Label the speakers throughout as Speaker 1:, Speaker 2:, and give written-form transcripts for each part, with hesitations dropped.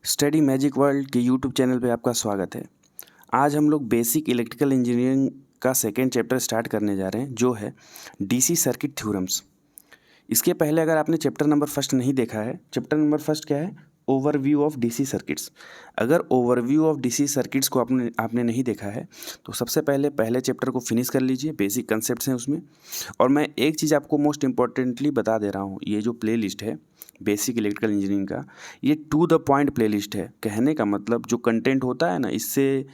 Speaker 1: Study magic world के YouTube channel पे आपका स्वागत है। आज हम लोग बेसिक इलेक्ट्रिकल इंजीनियरिंग का सेकेंड चैप्टर स्टार्ट करने जा रहे हैं, जो है डीसी सर्किट थ्योरम्स। इसके पहले अगर आपने चैप्टर नंबर फर्स्ट नहीं देखा है, चैप्टर नंबर फर्स्ट क्या है? Overview of DC circuits. अगर ओवरव्यू ऑफ डीसी सर्किट्स को आपने नहीं देखा है तो सबसे पहले चैप्टर को फिनिश कर लीजिए। बेसिक कंसेप्ट्स हैं उसमें। और मैं एक चीज़ आपको मोस्ट इम्पॉर्टेंटली बता दे रहा हूँ, ये जो प्ले लिस्ट है बेसिक इलेक्ट्रिकल इंजीनियरिंग का, ये to the point playlist है। कहने का मतलब जो कंटेंट होता है ना, इससे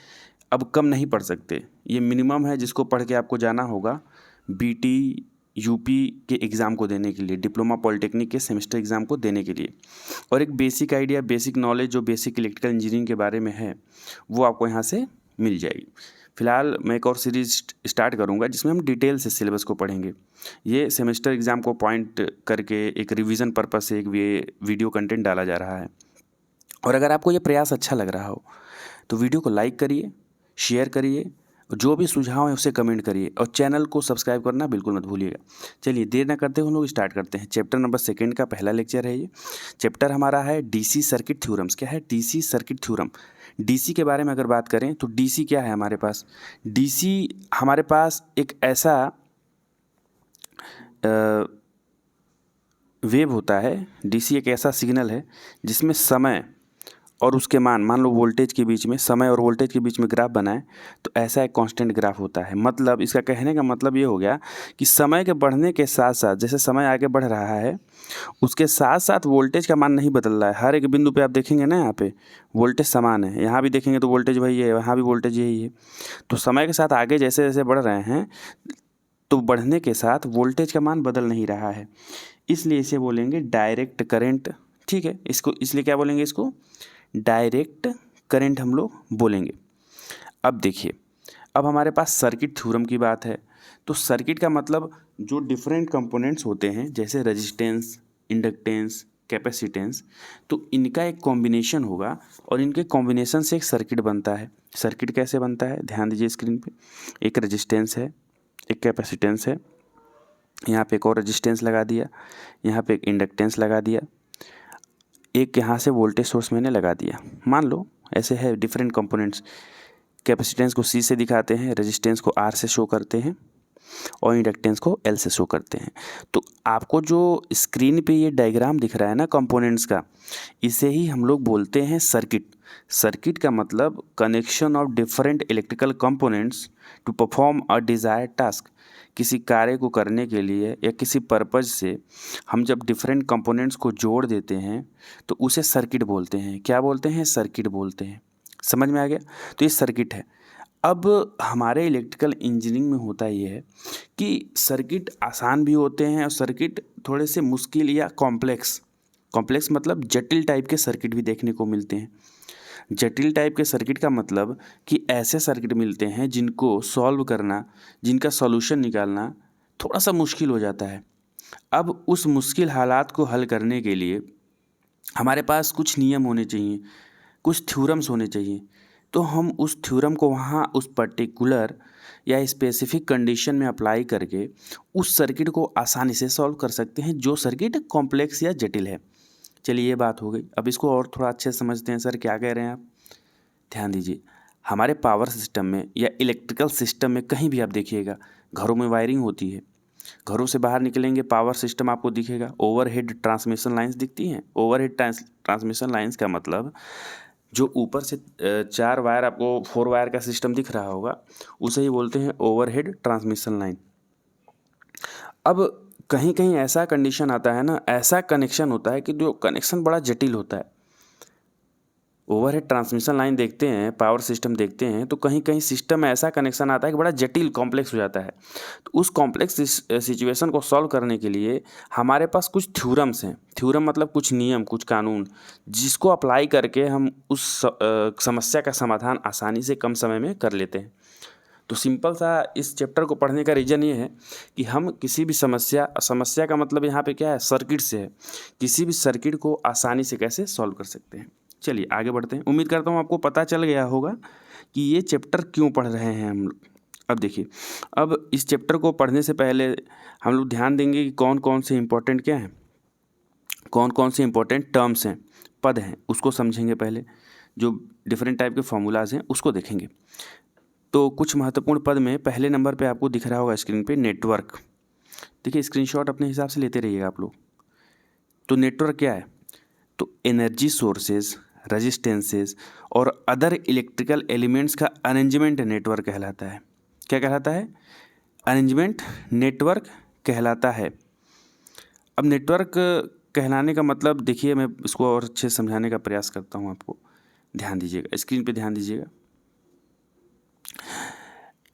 Speaker 1: अब कम नहीं पढ़ सकते। ये मिनिमम है जिसको पढ़ के आपको जाना होगा बीटी यूपी के एग्ज़ाम को देने के लिए, डिप्लोमा पॉलिटेक्निक के सेमेस्टर एग्ज़ाम को देने के लिए। और एक बेसिक आइडिया, बेसिक नॉलेज जो बेसिक इलेक्ट्रिकल इंजीनियरिंग के बारे में है, वो आपको यहाँ से मिल जाएगी। फ़िलहाल मैं एक और सीरीज़ स्टार्ट करूँगा जिसमें हम डिटेल से सिलेबस को पढ़ेंगे। ये सेमेस्टर एग्ज़ाम को पॉइंट करके एक रिवीजन पर्पस से एक वीडियो कंटेंट डाला जा रहा है। और अगर आपको ये प्रयास अच्छा लग रहा हो तो वीडियो को लाइक करिए, शेयर करिए, जो भी सुझाव है उसे कमेंट करिए और चैनल को सब्सक्राइब करना बिल्कुल मत भूलिएगा। चलिए देर ना करते हुए हम लोग स्टार्ट करते हैं। चैप्टर नंबर सेकेंड का पहला लेक्चर है ये। चैप्टर हमारा है डीसी सर्किट थ्योरम्स। क्या है? DC circuit theorem. डीसी के बारे में अगर बात करें तो डीसी क्या है हमारे पास? डीसी हमारे पास एक ऐसा वेव होता है, डीसी एक ऐसा सिग्नल है जिसमें समय और उसके मान लो वोल्टेज के बीच में, समय और वोल्टेज के बीच में ग्राफ बनाए तो ऐसा एक कांस्टेंट ग्राफ होता है। मतलब इसका कहने का मतलब ये हो गया कि समय के बढ़ने के साथ साथ, जैसे समय आगे बढ़ रहा है उसके साथ साथ वोल्टेज का मान नहीं बदल रहा है। हर एक बिंदु पे आप देखेंगे ना, यहाँ पे वोल्टेज समान है, यहाँ भी देखेंगे तो वोल्टेज वही है, यहाँ भी वोल्टेज यही है। तो समय के साथ आगे जैसे जैसे बढ़ रहे हैं तो बढ़ने के साथ वोल्टेज का मान बदल नहीं रहा है, इसलिए इसे बोलेंगे डायरेक्ट करंट। ठीक है, इसको इसलिए क्या बोलेंगे? इसको डायरेक्ट करंट हम लोग बोलेंगे। अब देखिए, अब हमारे पास सर्किट थ्योरम की बात है तो सर्किट का मतलब जो डिफरेंट कंपोनेंट्स होते हैं, जैसे रेजिस्टेंस, इंडक्टेंस, कैपेसिटेंस, तो इनका एक कॉम्बिनेशन होगा और इनके कॉम्बिनेशन से एक सर्किट बनता है। सर्किट कैसे बनता है? ध्यान दीजिए स्क्रीन पे। एक रेजिस्टेंस है, एक कैपेसिटेंस है, यहाँ पे एक और रेजिस्टेंस लगा दिया, यहाँ पे एक इंडक्टेंस लगा दिया, एक यहाँ से वोल्टेज सोर्स मैंने लगा दिया। मान लो ऐसे है डिफरेंट कंपोनेंट्स। कैपेसिटेंस को C से दिखाते हैं, रेजिस्टेंस को R से शो करते हैं और इंडक्टेंस को L से शो करते हैं। तो आपको जो स्क्रीन पे ये डायग्राम दिख रहा है ना कंपोनेंट्स का, इसे ही हम लोग बोलते हैं सर्किट। सर्किट का मतलब connection of different electrical components to perform a desired task. किसी कार्य को करने के लिए या किसी पर्पज से हम जब डिफरेंट कंपोनेंट्स को जोड़ देते हैं तो उसे सर्किट बोलते हैं। क्या बोलते हैं? सर्किट बोलते हैं। समझ में आ गया? तो ये सर्किट है। अब हमारे इलेक्ट्रिकल इंजीनियरिंग में होता ये है कि सर्किट आसान भी होते हैं और सर्किट थोड़े से मुश्किल या कॉम्प्लेक्स मतलब जटिल टाइप के सर्किट भी देखने को मिलते हैं। जटिल टाइप के सर्किट का मतलब कि ऐसे सर्किट मिलते हैं जिनको सॉल्व करना, जिनका सॉल्यूशन निकालना थोड़ा सा मुश्किल हो जाता है। अब उस मुश्किल हालात को हल करने के लिए हमारे पास कुछ नियम होने चाहिए, कुछ थ्योरम्स होने चाहिए। तो हम उस थ्योरम को वहाँ उस पर्टिकुलर या स्पेसिफिक कंडीशन में अप्लाई करके उस सर्किट को आसानी से सॉल्व कर सकते हैं, जो सर्किट कॉम्प्लेक्स या जटिल है। चलिए ये बात हो गई। अब इसको और थोड़ा अच्छे से समझते हैं। सर क्या कह रहे हैं आप? ध्यान दीजिए, हमारे पावर सिस्टम में या इलेक्ट्रिकल सिस्टम में कहीं भी आप देखिएगा, घरों में वायरिंग होती है। घरों से बाहर निकलेंगे, पावर सिस्टम आपको दिखेगा, ओवरहेड ट्रांसमिशन लाइंस दिखती हैं। ओवरहेड ट्रांसमिशन लाइंस का मतलब जो ऊपर से 4 वायर, आपको 4 वायर का सिस्टम दिख रहा होगा, उसे ही बोलते हैं ओवरहेड ट्रांसमिशन लाइन। अब कहीं कहीं ऐसा कंडीशन आता है ना, ऐसा कनेक्शन होता है कि जो कनेक्शन बड़ा जटिल होता है। ओवरहेड ट्रांसमिशन लाइन देखते हैं, पावर सिस्टम देखते हैं, तो कहीं कहीं सिस्टम में ऐसा कनेक्शन आता है कि बड़ा जटिल कॉम्प्लेक्स हो जाता है। तो उस कॉम्प्लेक्स सिचुएशन को सॉल्व करने के लिए हमारे पास कुछ थ्योरम्स हैं। थ्योरम मतलब कुछ नियम, कुछ कानून, जिसको अप्लाई करके हम उस समस्या का समाधान आसानी से कम समय में कर लेते हैं। तो सिंपल सा इस चैप्टर को पढ़ने का रीज़न ये है कि हम किसी भी समस्या का मतलब यहाँ पे क्या है? सर्किट से है। किसी भी सर्किट को आसानी से कैसे सॉल्व कर सकते हैं। चलिए आगे बढ़ते हैं। उम्मीद करता हूँ आपको पता चल गया होगा कि ये चैप्टर क्यों पढ़ रहे हैं हम लोग। अब देखिए, अब इस चैप्टर को पढ़ने से पहले हम लोग ध्यान देंगे कि कौन कौन से इम्पोर्टेंट क्या हैं, कौन कौन से इम्पोर्टेंट टर्म्स हैं। पद हैं उसको समझेंगे, पहले जो डिफरेंट टाइप के फॉर्मूलाज हैं उसको देखेंगे। तो कुछ महत्वपूर्ण पद में पहले नंबर पे आपको दिख रहा होगा स्क्रीन पे नेटवर्क। देखिए स्क्रीनशॉट अपने हिसाब से लेते रहिएगा आप लोग। तो नेटवर्क क्या है? तो एनर्जी सोर्सेज, रजिस्टेंसेज और अदर इलेक्ट्रिकल एलिमेंट्स का अरेंजमेंट नेटवर्क कहलाता है। क्या कहलाता है? अरेंजमेंट नेटवर्क कहलाता है। अब नेटवर्क कहलाने का मतलब देखिए, मैं इसको और अच्छे से समझाने का प्रयास करता हूँ आपको। ध्यान दीजिएगा, स्क्रीन पे ध्यान दीजिएगा।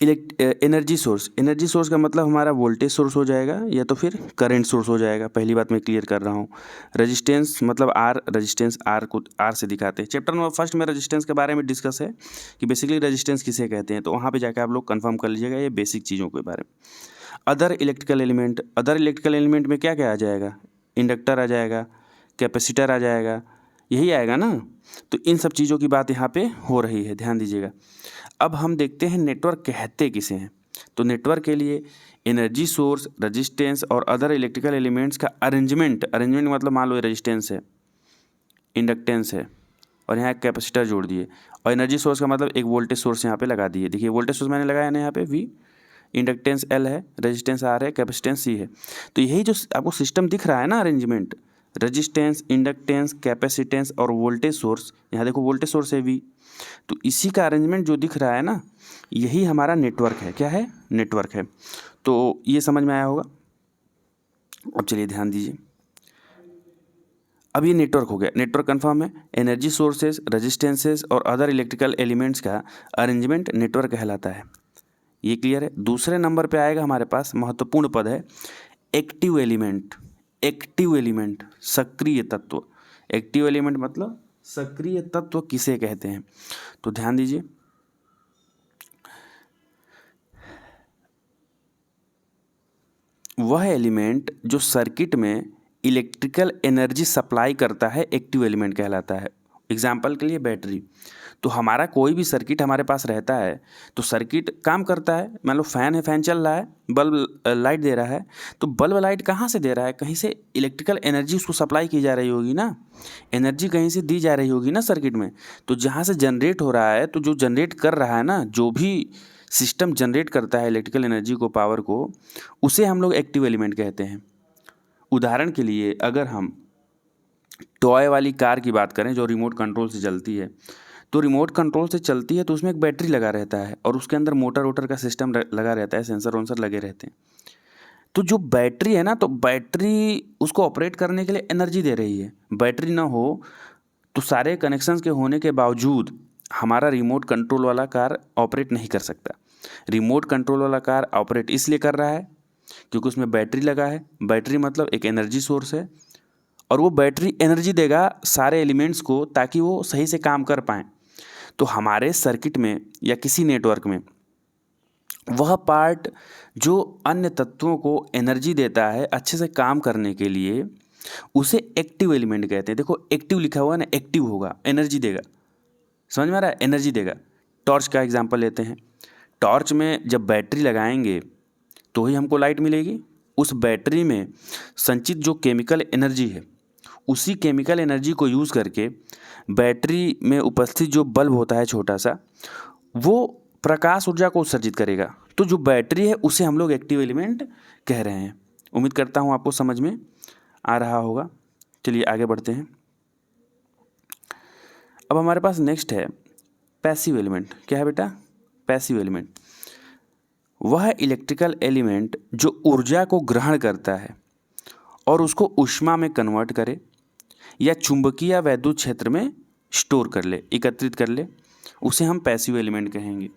Speaker 1: एनर्जी सोर्स का मतलब हमारा वोल्टेज सोर्स हो जाएगा या तो फिर करंट सोर्स हो जाएगा। पहली बात मैं क्लियर कर रहा हूँ। रेजिस्टेंस मतलब आर, रेजिस्टेंस आर को आर से दिखाते हैं। चैप्टर नंबर फर्स्ट में रेजिस्टेंस के बारे में डिस्कस है कि बेसिकली रेजिस्टेंस किसे कहते हैं, तो वहाँ पे जाकर आप लोग कंफर्म कर लीजिएगा ये बेसिक चीज़ों के बारे में। अदर इलेक्ट्रिकल एलिमेंट में क्या क्या आ जाएगा? इंडक्टर आ जाएगा, कैपेसिटर आ जाएगा, यही आएगा ना। तो इन सब चीज़ों की बात यहाँ पे हो रही है, ध्यान दीजिएगा। अब हम देखते हैं नेटवर्क कहते किसे हैं। तो नेटवर्क के लिए एनर्जी सोर्स, रेजिस्टेंस और अदर इलेक्ट्रिकल एलिमेंट्स का अरेंजमेंट मतलब मान लो रेजिस्टेंस है, इंडक्टेंस है और यहाँ एक कैपेसिटर जोड़ दिए, और एनर्जी सोर्स का मतलब एक वोल्टेज सोर्स यहाँ पे लगा दिए। देखिए वोल्टेज सोर्स मैंने लगाया ना यहाँ पे V, इंडक्टेंस L है, रेजिस्टेंस R है, कैपेसिटेंस C है। तो यही जो आपको सिस्टम दिख रहा है ना, अरेंजमेंट, रेजिस्टेंस, इंडक्टेंस, कैपेसिटेंस और वोल्टेज सोर्स, यहाँ देखो वोल्टेज सोर्स है V, तो इसी का अरेंजमेंट जो दिख रहा है ना, यही हमारा नेटवर्क है। क्या है? नेटवर्क है। तो ये समझ में आया होगा। अब चलिए ध्यान दीजिए, अब ये नेटवर्क हो गया। नेटवर्क कंफर्म है। एनर्जी सोर्सेज, रेजिस्टेंसेज और अदर इलेक्ट्रिकल एलिमेंट्स का अरेंजमेंट नेटवर्क कहलाता है। ये क्लियर है। दूसरे नंबर पे आएगा हमारे पास महत्वपूर्ण पद है एक्टिव एलिमेंट। एक्टिव एलिमेंट, सक्रिय तत्व। एक्टिव एलिमेंट मतलब सक्रिय तत्व किसे कहते हैं? तो ध्यान दीजिए, वह एलिमेंट जो सर्किट में इलेक्ट्रिकल एनर्जी सप्लाई करता है एक्टिव एलिमेंट कहलाता है। एग्जाम्पल के लिए बैटरी। तो हमारा कोई भी सर्किट हमारे पास रहता है तो सर्किट काम करता है। मान लो फैन है, फैन चल रहा है, बल्ब लाइट दे रहा है, तो बल्ब लाइट कहाँ से दे रहा है? कहीं से इलेक्ट्रिकल एनर्जी उसको सप्लाई की जा रही होगी ना, एनर्जी कहीं से दी जा रही होगी ना सर्किट में। तो जहाँ से जनरेट हो रहा है, तो जो जनरेट कर रहा है ना, जो भी सिस्टम जनरेट करता है इलेक्ट्रिकल एनर्जी को, पावर को, उसे हम लोग एक्टिव एलिमेंट कहते हैं। उदाहरण के लिए अगर हम टॉय वाली कार की बात करें जो रिमोट कंट्रोल से चलती है, तो रिमोट कंट्रोल से चलती है तो उसमें एक बैटरी लगा रहता है और उसके अंदर मोटर वोटर का सिस्टम लगा रहता है, सेंसर वेंसर लगे रहते हैं। तो जो बैटरी है ना, तो बैटरी उसको ऑपरेट करने के लिए एनर्जी दे रही है। बैटरी ना हो तो सारे कनेक्शंस के होने के बावजूद हमारा रिमोट कंट्रोल वाला कार ऑपरेट नहीं कर सकता। रिमोट कंट्रोल वाला कार ऑपरेट इसलिए कर रहा है क्योंकि उसमें बैटरी लगा है। बैटरी मतलब एक एनर्जी सोर्स है और वो बैटरी एनर्जी देगा सारे एलिमेंट्स को ताकि वो सही से काम कर पाएँ। तो हमारे सर्किट में या किसी नेटवर्क में वह पार्ट जो अन्य तत्वों को एनर्जी देता है अच्छे से काम करने के लिए, उसे एक्टिव एलिमेंट कहते हैं। देखो एक्टिव लिखा हुआ है ना, एक्टिव होगा, एनर्जी देगा। समझ में आ रहा है? एनर्जी देगा। टॉर्च का एग्जांपल लेते हैं। टॉर्च में जब बैटरी लगाएंगे तो ही हमको लाइट मिलेगी। उस बैटरी में संचित जो केमिकल एनर्जी है, उसी केमिकल एनर्जी को यूज़ करके बैटरी में उपस्थित जो बल्ब होता है छोटा सा, वो प्रकाश ऊर्जा को उत्सर्जित करेगा। तो जो बैटरी है उसे हम लोग एक्टिव एलिमेंट कह रहे हैं। उम्मीद करता हूँ आपको समझ में आ रहा होगा। चलिए आगे बढ़ते हैं। अब हमारे पास नेक्स्ट है पैसिव एलिमेंट। क्या है बेटा? पैसिव एलिमेंट वह इलेक्ट्रिकल एलिमेंट जो ऊर्जा को ग्रहण करता है और उसको ऊष्मा में कन्वर्ट करे या चुंबकीय या वैद्युत क्षेत्र में स्टोर कर ले, एकत्रित कर ले, उसे हम पैसिव एलिमेंट कहेंगे।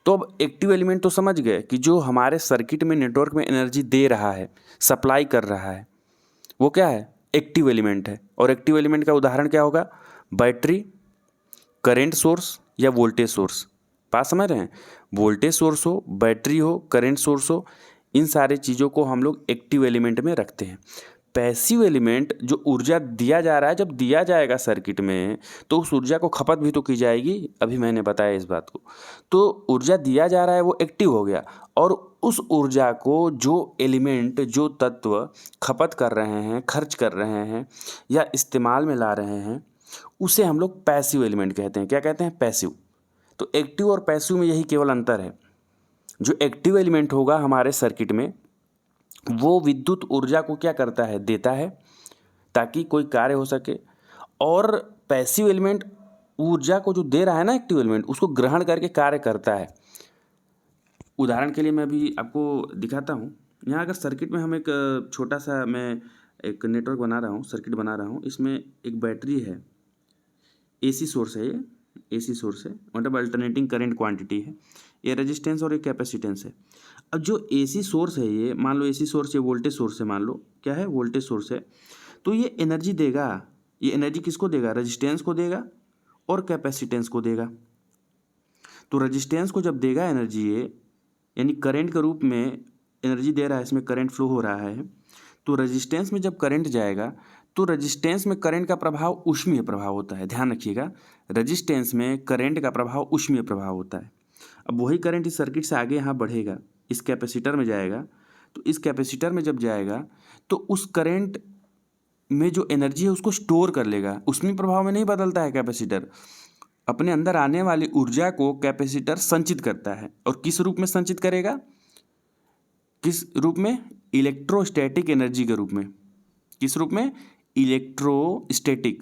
Speaker 1: तो अब एक्टिव एलिमेंट तो समझ गए कि जो हमारे सर्किट में नेटवर्क में एनर्जी दे रहा है, सप्लाई कर रहा है, वो क्या है? एक्टिव एलिमेंट है। और एक्टिव एलिमेंट का उदाहरण क्या होगा? बैटरी, करेंट सोर्स या वोल्टेज सोर्स। बात समझ रहे हैं? वोल्टेज सोर्स हो, बैटरी हो, करेंट सोर्स हो, इन सारे चीज़ों को हम लोग एक्टिव एलिमेंट में रखते हैं। पैसिव एलिमेंट जो ऊर्जा दिया जा रहा है, जब दिया जाएगा सर्किट में तो उस ऊर्जा को खपत भी तो की जाएगी, अभी मैंने बताया इस बात को। तो ऊर्जा दिया जा रहा है वो एक्टिव हो गया, और उस ऊर्जा को जो एलिमेंट, जो तत्व खपत कर रहे हैं, खर्च कर रहे हैं या इस्तेमाल में ला रहे हैं, उसे हम लोग पैसिव एलिमेंट कहते हैं। क्या कहते हैं? पैसिव। तो एक्टिव और पैसिव में यही केवल अंतर है। जो एक्टिव एलिमेंट होगा हमारे सर्किट में, वो विद्युत ऊर्जा को क्या करता है? देता है, ताकि कोई कार्य हो सके। और पैसिव एलिमेंट ऊर्जा को जो दे रहा है ना, एक्टिव एलिमेंट, उसको ग्रहण करके कार्य करता है। उदाहरण के लिए मैं अभी आपको दिखाता हूँ। यहाँ अगर सर्किट में हम एक छोटा सा, मैं एक नेटवर्क बना रहा हूँ, सर्किट बना रहा हूँ। इसमें एक बैटरी है, एसी सोर्स है, ये एसी सोर्स है, मतलब अल्टरनेटिंग करंट क्वांटिटी है। ये रेजिस्टेंस और ये कैपेसिटेंस है। अब जो एसी सोर्स है, ये मान लो एसी सोर्स, ये वोल्टेज सोर्स है, मान लो क्या है? वोल्टेज सोर्स है। तो ये एनर्जी देगा। ये एनर्जी किसको देगा? रेजिस्टेंस को देगा और कैपेसिटेंस को देगा। तो रेजिस्टेंस को जब देगा एनर्जी, ये यानी करंट के रूप में एनर्जी दे रहा है, इसमें करंट फ्लो हो रहा है। तो रेजिस्टेंस में जब करंट जाएगा तो रेजिस्टेंस में करंट का प्रभाव ऊष्मीय प्रभाव होता है। ध्यान रखिएगा, रेजिस्टेंस में करंट का प्रभाव ऊष्मीय प्रभाव होता है। अब वही करंट इस सर्किट से आगे यहाँ बढ़ेगा, इस कैपेसिटर में जाएगा। तो इस कैपेसिटर में जब जाएगा तो उस करंट में जो एनर्जी है उसको स्टोर कर लेगा। ऊष्मीय प्रभाव में नहीं बदलता है कैपेसिटर। अपने अंदर आने वाली ऊर्जा को कैपेसिटर संचित करता है। और किस रूप में संचित करेगा? किस रूप में? इलेक्ट्रोस्टैटिक एनर्जी के रूप में। किस रूप में? इलेक्ट्रोस्टैटिक।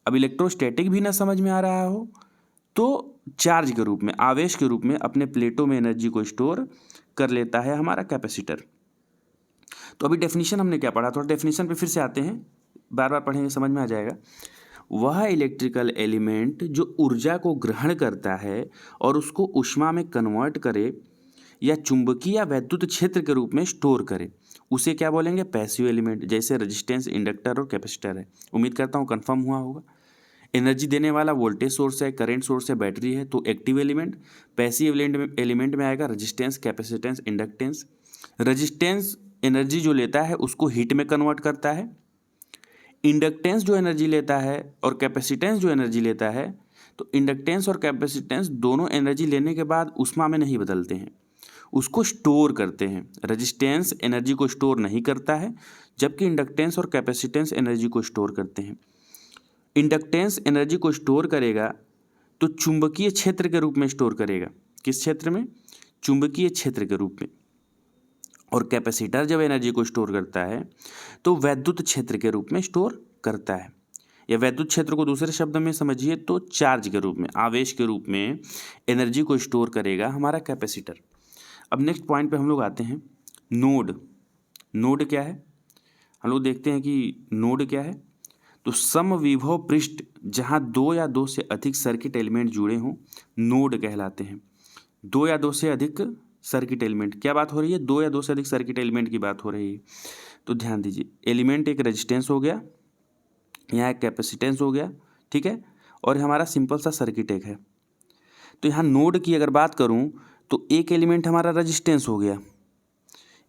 Speaker 1: अब इलेक्ट्रोस्टैटिक भी ना समझ में आ रहा हो तो चार्ज के रूप में, आवेश के रूप में अपने प्लेटों में एनर्जी को स्टोर कर लेता है हमारा कैपेसिटर। तो अभी डेफिनेशन हमने क्या पढ़ा? थोड़ा डेफिनेशन पे फिर से आते हैं, बार बार पढ़ेंगे समझ में आ जाएगा। वह इलेक्ट्रिकल एलिमेंट जो ऊर्जा को ग्रहण करता है और उसको ऊष्मा में कन्वर्ट करे या चुंबकीय या वैद्युत क्षेत्र के रूप में स्टोर करे, उसे क्या बोलेंगे? Passive element. जैसे रेजिस्टेंस, इंडक्टर और कैपेसिटर है। उम्मीद करता हूँ कन्फर्म हुआ होगा। एनर्जी देने वाला वोल्टेज सोर्स है, करंट सोर्स है, बैटरी है, तो एक्टिव एलिमेंट। पैसिव एलिमेंट में आएगा resistance, capacitance, inductance. Resistance energy जो लेता है उसको हीट में कन्वर्ट करता है। इंडक्टेंस जो एनर्जी लेता है और कैपेसिटेंस जो एनर्जी लेता है, तो इंडक्टेंस और कैपेसिटेंस दोनों एनर्जी लेने के बाद ऊष्मा में नहीं बदलते हैं, उसको स्टोर करते हैं। रेजिस्टेंस एनर्जी को स्टोर नहीं करता है, जबकि इंडक्टेंस और कैपेसिटेंस एनर्जी को स्टोर करते हैं। इंडक्टेंस एनर्जी को स्टोर करेगा तो चुंबकीय क्षेत्र के रूप में स्टोर करेगा। किस क्षेत्र में? चुंबकीय क्षेत्र के रूप में। और कैपेसिटर जब एनर्जी को स्टोर करता है तो वैद्युत क्षेत्र के रूप में स्टोर करता है। या वैद्युत क्षेत्र को दूसरे शब्द में समझिए तो चार्ज के रूप में, आवेश के रूप में एनर्जी को स्टोर करेगा हमारा कैपेसिटर। अब नेक्स्ट पॉइंट पे हम लोग आते हैं, नोड। नोड क्या है? हम लोग देखते हैं कि नोड क्या है। तो समविभव पृष्ठ जहाँ दो या दो से अधिक सर्किट एलिमेंट जुड़े हों, नोड कहलाते हैं। दो या दो से अधिक सर्किट एलिमेंट, क्या बात हो रही है? दो या दो से अधिक सर्किट एलिमेंट की बात हो रही है। तो ध्यान दीजिए, एलिमेंट एक रेजिस्टेंस हो गया, यहाँ एक कैपेसिटेंस हो गया, ठीक है, और हमारा सिंपल सा सर्किट एक है। तो यहाँ नोड की अगर बात करूँ तो एक एलिमेंट हमारा रेजिस्टेंस हो गया,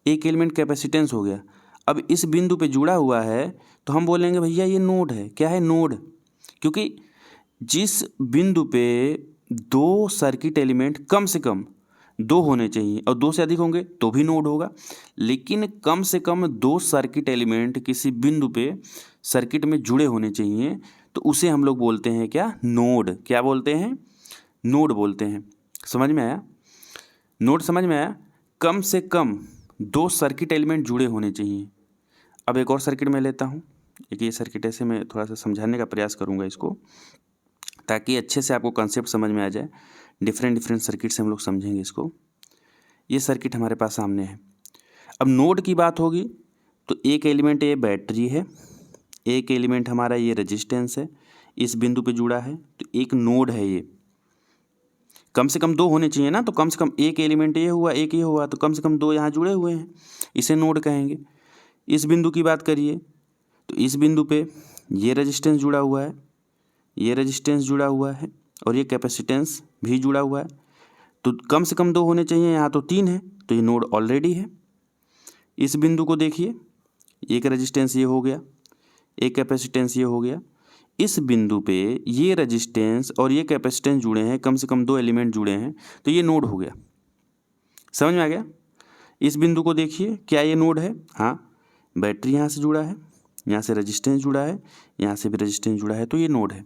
Speaker 1: एक एलिमेंट कैपेसिटेंस हो गया। अब इस बिंदु पे जुड़ा हुआ है तो हम बोलेंगे भैया ये नोड है। क्या है? नोड। क्योंकि जिस बिंदु पे दो सर्किट एलिमेंट कम से कम दो होने चाहिए, और दो से अधिक होंगे तो भी नोड होगा, लेकिन कम से कम दो सर्किट एलिमेंट किसी बिंदु पे सर्किट में जुड़े होने चाहिए, तो उसे हम लोग बोलते हैं क्या? नोड। क्या बोलते हैं? नोड बोलते हैं। समझ में आया? नोड समझ में आया? कम से कम दो सर्किट एलिमेंट जुड़े होने चाहिए। अब एक और सर्किट में लेता हूँ, एक ये सर्किट, ऐसे मैं थोड़ा सा समझाने का प्रयास करूँगा इसको, ताकि अच्छे से आपको कंसेप्ट समझ में आ जाए। डिफरेंट सर्किट से हम लोग समझेंगे इसको। ये सर्किट हमारे पास सामने है। अब नोड की बात होगी तो एक एलिमेंट ये बैटरी है, एक एलिमेंट हमारा ये रेजिस्टेंस है, इस बिंदु पे जुड़ा है, तो एक नोड है ये। कम से कम दो होने चाहिए ना, तो कम से कम एक एलिमेंट ये हुआ, एक ये हुआ, तो कम से कम दो यहाँ जुड़े हुए हैं, इसे नोड कहेंगे। इस बिंदु की बात करिए तो इस बिंदु पे ये रेजिस्टेंस जुड़ा हुआ है, ये रेजिस्टेंस जुड़ा हुआ है, और ये कैपेसिटेंस भी जुड़ा हुआ है, तो कम से कम दो होने चाहिए, यहाँ तो तीन है, तो ये नोड ऑलरेडी है। इस बिंदु को देखिए, एक रेजिस्टेंस ये हो गया, एक कैपेसिटेंस ये हो गया। इस बिंदु पे ये रेजिस्टेंस और ये कैपेसिटेंस जुड़े हैं, कम से कम 2 एलिमेंट जुड़े हैं, तो ये नोड हो गया। समझ में आ गया? इस बिंदु को देखिए, क्या ये नोड है? हाँ, बैटरी यहाँ से जुड़ा है, यहाँ से रेजिस्टेंस जुड़ा है, यहाँ से भी रेजिस्टेंस जुड़ा है, तो ये नोड है।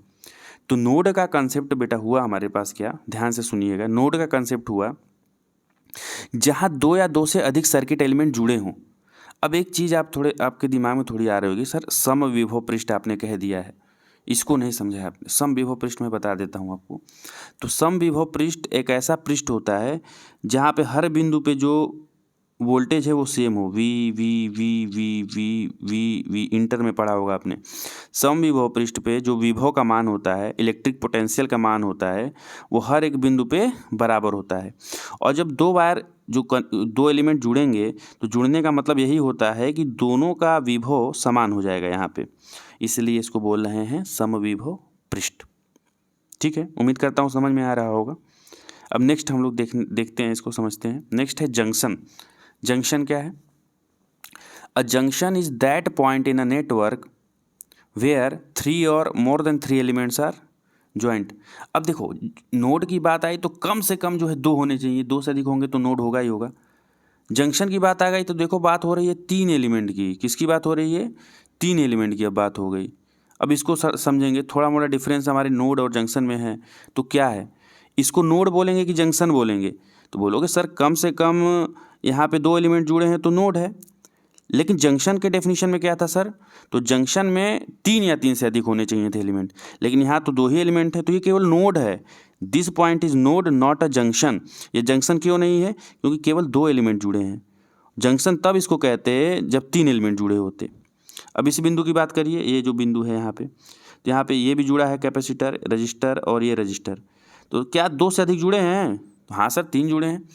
Speaker 1: तो नोड का कंसेप्ट बेटा हुआ हमारे पास क्या, ध्यान से सुनिएगा। नोड का कंसेप्ट हुआ जहाँ 2 या 2 से अधिक सर्किट एलिमेंट जुड़े हों। अब एक चीज़ आप थोड़े आपके दिमाग में थोड़ी आ रही होगी, सर समविभव पृष्ठ आपने कह दिया है, इसको नहीं समझा आपने। समविभव पृष्ठ में बता देता हूँ आपको। तो समविभव पृष्ठ एक ऐसा पृष्ठ होता है जहाँ पे हर बिंदु पे जो वोल्टेज है वो सेम हो, वी वी वी वी वी वी वी इंटर में पढ़ा होगा आपने। समविभव पृष्ठ पे जो विभव का मान होता है, इलेक्ट्रिक पोटेंशियल का मान होता है, वो हर एक बिंदु पे बराबर होता है। और जब दो वायर जो दो एलिमेंट जुड़ेंगे, तो जुड़ने का मतलब यही होता है कि दोनों का विभव समान हो जाएगा यहाँ पे, इसलिए इसको बोल रहे हैं समविभव पृष्ठ। ठीक है, उम्मीद करता हूँ समझ में आ रहा होगा। अब नेक्स्ट हम लोग देखते हैं, इसको समझते हैं। नेक्स्ट है जंक्शन। जंक्शन क्या है? A junction is that point in a network where 3 और more than 3 elements are joint. अब देखो, नोड की बात आई तो कम से कम जो है 2 होने चाहिए, 2 से अधिक होंगे तो नोड होगा ही होगा। जंक्शन की बात आ गई तो देखो बात हो रही है 3 एलिमेंट की। किसकी बात हो रही है? 3 एलिमेंट की अब बात हो गई। अब इसको समझेंगे, थोड़ा मोड़ा डिफरेंस हमारे नोड और जंक्शन में है। तो क्या है, इसको नोड बोलेंगे कि जंक्शन बोलेंगे? तो बोलोगे सर कम से कम यहाँ पे 2 एलिमेंट जुड़े हैं तो नोड है। लेकिन जंक्शन के डेफिनेशन में क्या था सर? तो जंक्शन में 3 या 3 से अधिक होने चाहिए थे एलिमेंट, लेकिन यहाँ तो 2 ही एलिमेंट है, तो ये केवल नोड है। This point is node not a junction. ये जंक्शन क्यों नहीं है? क्योंकि केवल 2 एलिमेंट जुड़े हैं। जंक्शन तब इसको कहते हैं जब 3 एलिमेंट जुड़े होते। अब इस बिंदु की बात करिए, ये जो बिंदु है यहाँ पे, तो यहाँ पे ये भी जुड़ा है कैपेसिटर, रजिस्टर और ये रजिस्टर। तो क्या 2 से अधिक जुड़े हैं? हाँ सर 3 जुड़े हैं।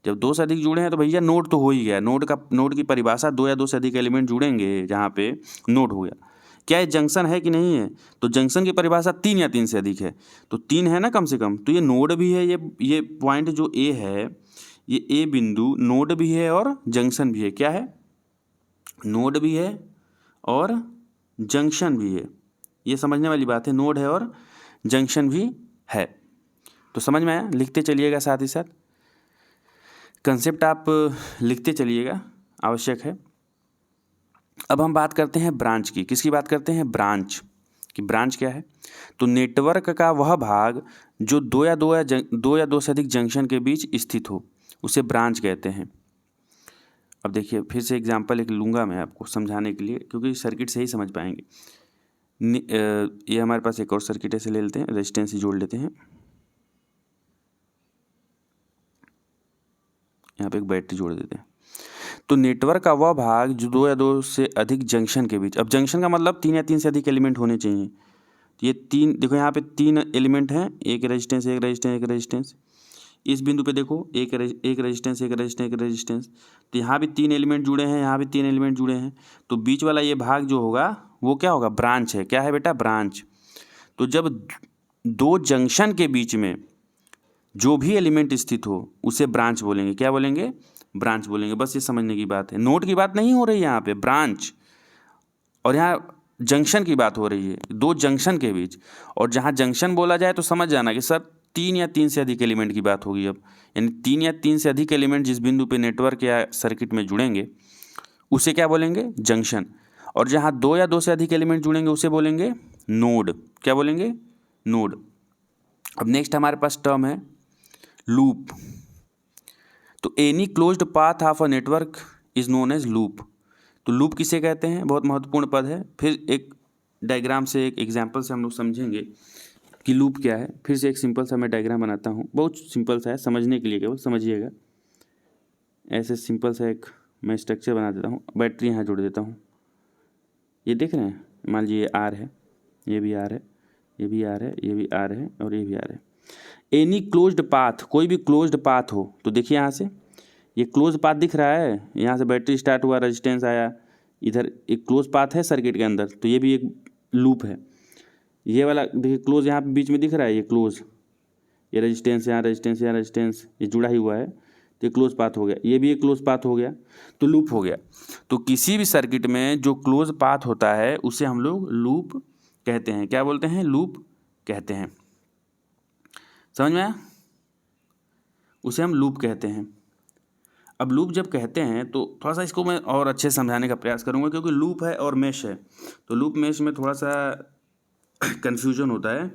Speaker 1: जब 2 से अधिक जुड़े हैं तो भैया नोड तो हो ही गया। नोड की परिभाषा 2 या 2 से अधिक एलिमेंट जुड़ेंगे जहाँ पे नोड हो गया। क्या ये जंक्शन है कि नहीं है? तो जंक्शन की परिभाषा 3 या 3 से अधिक है, तो 3 है ना कम से कम, तो ये नोड भी है। ये पॉइंट जो ए है, ये ए बिंदु नोड भी है और जंक्शन भी है। क्या है? नोड भी है और जंक्शन भी है। ये समझने वाली बात है, नोड है और जंक्शन भी है। तो समझ में आया? लिखते चलिएगा, साथ ही साथ कंसेप्ट आप लिखते चलिएगा, आवश्यक है। अब हम बात करते हैं ब्रांच की। किसकी बात करते हैं? ब्रांच की। ब्रांच क्या है? तो नेटवर्क का वह भाग जो 2 या 2 से अधिक जंक्शन के बीच स्थित हो, उसे ब्रांच कहते हैं। अब देखिए, फिर से एग्जांपल एक लूँगा मैं आपको समझाने के लिए, क्योंकि सर्किट से ही समझ पाएंगे। ये हमारे पास एक और सर्किट ऐसे ले लेते हैं, रेजिस्टेंस ही जोड़ लेते हैं। यहाँ पे एक बैटरी जोड़ देते हैं। तो नेटवर्क का वह भाग जो 2 या 2 से अधिक जंक्शन के बीच, अब जंक्शन का मतलब 3 या 3 से अधिक एलिमेंट होने चाहिए। तो ये 3, देखो यहाँ पे 3 एलिमेंट हैं, एक रेजिस्टेंस, एक रेजिस्टेंस, एक रेजिस्टेंस। इस बिंदु पे देखो एक रेजिस्टेंस, एक रेजिस्टेंस, एक रेजिस्टेंस। तो यहाँ भी 3 एलिमेंट जुड़े हैं, यहाँ भी 3 एलिमेंट जुड़े हैं। तो बीच वाला ये भाग जो होगा वो क्या होगा? ब्रांच है। क्या है बेटा? ब्रांच। तो जब 2 जंक्शन के बीच में जो भी एलिमेंट स्थित हो उसे ब्रांच बोलेंगे। क्या बोलेंगे? ब्रांच बोलेंगे। बस ये समझने की बात है, नोड की बात नहीं हो रही है यहाँ पे, ब्रांच। और यहाँ जंक्शन की बात हो रही है, 2 जंक्शन के बीच। और जहाँ जंक्शन बोला जाए तो समझ जाना कि सर 3 या 3 से अधिक एलिमेंट की बात होगी। अब यानी 3 या 3 से अधिक एलिमेंट जिस बिंदु पे नेटवर्क या सर्किट में जुड़ेंगे उसे क्या बोलेंगे? जंक्शन। और जहाँ 2 या 2 से अधिक एलिमेंट जुड़ेंगे उसे बोलेंगे नोड। क्या बोलेंगे? नोड। अब नेक्स्ट हमारे पास टर्म है लूप। तो any closed path of a network is known as loop. तो लूप किसे कहते हैं? बहुत महत्वपूर्ण पद है। फिर एक डायग्राम से, एक एग्जांपल से हम लोग समझेंगे कि लूप क्या है। फिर से एक सिंपल सा मैं डायग्राम बनाता हूँ, बहुत सिंपल सा है, समझने के लिए केवल समझिएगा। ऐसे सिंपल सा एक मैं स्ट्रक्चर बना देता हूँ। बैटरी यहाँ जोड़ देता हूँ। ये देख रहे हैं, मान लीजिए आर है, ये भी आर है, ये भी आर है, ये भी आर है और ये भी आर है। एनी क्लोज्ड पाथ, कोई भी क्लोज्ड पाथ हो, तो देखिए यहाँ से ये क्लोज पाथ दिख रहा है, यहाँ से बैटरी स्टार्ट हुआ, रेजिस्टेंस आया, इधर एक क्लोज पाथ है सर्किट के अंदर, तो ये भी एक लूप है। ये वाला देखिए क्लोज यहाँ पे बीच में दिख रहा है, ये क्लोज, ये रेजिस्टेंस यहाँ, रेजिस्टेंस यहाँ, रेजिस्टेंस ये जुड़ा ही हुआ है, तो ये क्लोज पाथ हो गया, ये भी एक क्लोज पाथ हो गया, तो लूप हो गया। तो किसी भी सर्किट में जो क्लोज पाथ होता है उसे हम लोग लूप कहते हैं। क्या बोलते हैं? लूप कहते हैं। समझ में आया? उसे हम लूप कहते हैं। अब लूप जब कहते हैं तो थोड़ा सा इसको मैं और अच्छे से समझाने का प्रयास करूंगा, क्योंकि लूप है और मेश है, तो लूप मेश में थोड़ा सा कन्फ्यूजन होता है।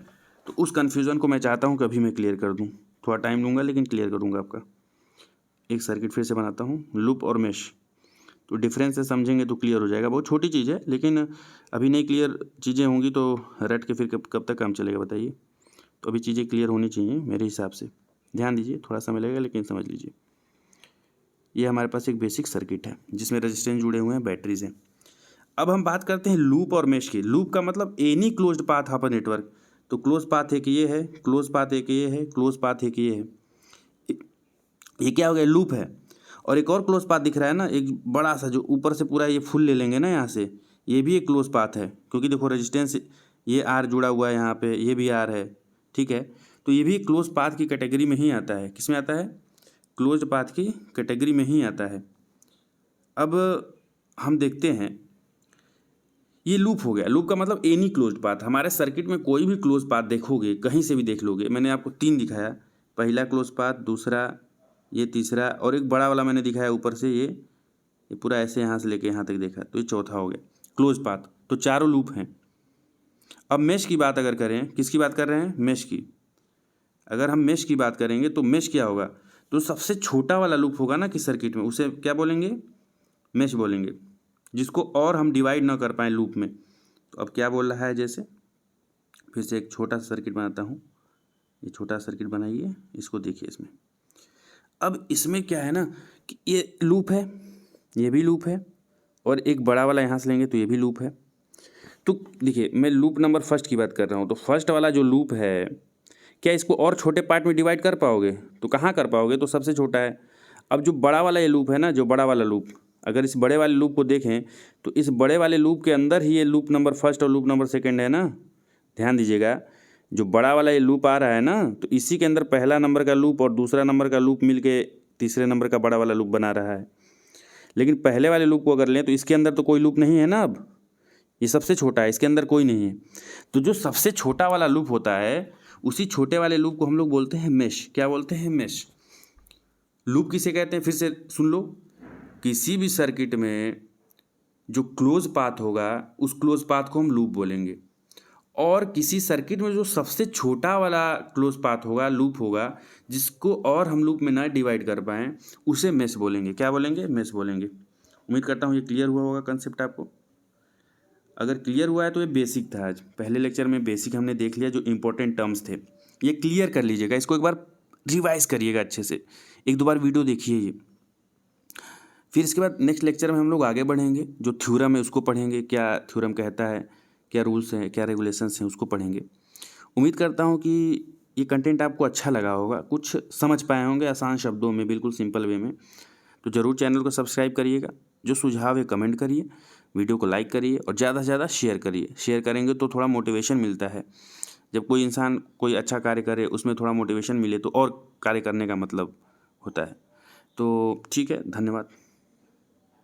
Speaker 1: तो उस कन्फ्यूज़न को मैं चाहता हूँ कि अभी मैं क्लियर कर दूँ। थोड़ा टाइम लूँगा लेकिन क्लियर करूँगा आपका। एक सर्किट फिर से बनाता हूँ, लूप और मेश। तो डिफरेंस से समझेंगे तो क्लियर हो जाएगा। बहुत छोटी चीज़ है, लेकिन अभी नहीं क्लियर चीज़ें होंगी तो रट के फिर कब तक काम चलेगा बताइए। तो अभी चीज़ें क्लियर होनी चाहिए मेरे हिसाब से। ध्यान दीजिए, थोड़ा सा लगेगा लेकिन समझ लीजिए। ये हमारे पास एक बेसिक सर्किट है जिसमें रेजिस्टेंस जुड़े हुए हैं, बैटरीज हैं। अब हम बात करते हैं लूप और मेश की। लूप का मतलब any closed path of a network. तो क्लोज पाथ एक ये है, क्लोज पाथ एक ये है, क्लोज पाथ एक ये है। ये क्या हो गया? लूप है। और एक और क्लोज पाथ दिख रहा है ना, एक बड़ा सा, जो ऊपर से पूरा ये फुल ले लेंगे ना यहाँ से, ये भी एक क्लोज पाथ है, क्योंकि देखो रेजिस्टेंस ये आर जुड़ा हुआ है यहाँ पे, ये भी आर है, ठीक है। तो ये भी क्लोज पाथ की कैटेगरी में ही आता है। किस में आता है? क्लोज पाथ की कैटेगरी में ही आता है। अब हम देखते हैं, ये लूप हो गया। लूप का मतलब एनी क्लोज्ड पाथ। हमारे सर्किट में कोई भी क्लोज पाथ देखोगे, कहीं से भी देख लोगे, मैंने आपको 3 दिखाया, पहला क्लोज पाथ, दूसरा, ये तीसरा, और एक बड़ा वाला मैंने दिखाया ऊपर से, ये पूरा ऐसे यहाँ से लेके यहाँ तक देखा, तो ये चौथा हो गया क्लोज पाथ। तो चारों लूप हैं। अब मेश की बात अगर करें, किसकी बात कर रहे हैं? मेश की। अगर हम मेश की बात करेंगे तो मेश क्या होगा? तो सबसे छोटा वाला लूप होगा ना किस सर्किट में, उसे क्या बोलेंगे? मेश बोलेंगे, जिसको और हम डिवाइड ना कर पाएँ लूप में। तो अब क्या बोल रहा है? जैसे फिर से एक छोटा सा सर्किट बनाता हूँ, ये छोटा सर्किट बनाइए, इसको देखिए। इसमें अब इसमें क्या है ना कि ये लूप है, ये भी लूप है, और एक बड़ा वाला यहाँ से लेंगे तो ये भी लूप है। तो देखिए, मैं लूप नंबर फर्स्ट की बात कर रहा हूँ। तो फर्स्ट वाला जो लूप है, क्या इसको और छोटे पार्ट में डिवाइड कर पाओगे? तो कहाँ कर पाओगे? तो सबसे छोटा है। अब जो बड़ा वाला ये लूप है ना, जो बड़ा वाला लूप, अगर इस बड़े वाले लूप को देखें तो इस बड़े वाले लूप के अंदर ही ये लूप नंबर फर्स्ट और लूप नंबर सेकंड है ना। ध्यान दीजिएगा, जो बड़ा वाला ये लूप आ रहा है ना, तो इसी के अंदर पहला नंबर का लूप और दूसरा नंबर का लूप मिलके तीसरे नंबर का बड़ा वाला लूप बना रहा है। लेकिन पहले वाले लूप को अगर लें तो इसके अंदर तो कोई लूप नहीं है ना। अब ये सबसे छोटा है, इसके अंदर कोई नहीं है। तो जो सबसे छोटा वाला लूप होता है, उसी छोटे वाले लूप को हम लोग बोलते हैं मेश। क्या बोलते हैं? मेश। लूप किसे कहते हैं? फिर से सुन लो, किसी भी सर्किट में जो क्लोज पाथ होगा उस क्लोज पाथ को हम लूप बोलेंगे, और किसी सर्किट में जो सबसे छोटा वाला क्लोज पाथ होगा, लूप होगा, जिसको और हम लूप में ना डिवाइड कर पाएँ, उसे मेश बोलेंगे। क्या बोलेंगे? मेश बोलेंगे। उम्मीद करता हूँ ये क्लियर हुआ होगा कंसेप्ट आपको। अगर क्लियर हुआ है तो ये बेसिक था। आज पहले लेक्चर में बेसिक हमने देख लिया, जो इंपॉर्टेंट टर्म्स थे ये क्लियर कर लीजिएगा। इसको एक बार रिवाइज करिएगा अच्छे से, एक दो बार वीडियो देखिए ये। फिर इसके बाद नेक्स्ट लेक्चर में हम लोग आगे बढ़ेंगे, जो थ्योरम है उसको पढ़ेंगे, क्या थ्योरम कहता है, क्या रूल्स हैं, क्या रेगुलेशंस हैं, उसको पढ़ेंगे। उम्मीद करता हूँ कि ये कंटेंट आपको अच्छा लगा होगा, कुछ समझ पाए होंगे आसान शब्दों में, बिल्कुल सिंपल वे में। तो ज़रूर चैनल को सब्सक्राइब करिएगा, जो सुझाव है कमेंट करिए, वीडियो को लाइक करिए और ज़्यादा से ज़्यादा शेयर करिए। शेयर करेंगे तो थोड़ा मोटिवेशन मिलता है। जब कोई इंसान कोई अच्छा कार्य करे, उसमें थोड़ा मोटिवेशन मिले, तो और कार्य करने का मतलब होता है। तो ठीक है, धन्यवाद।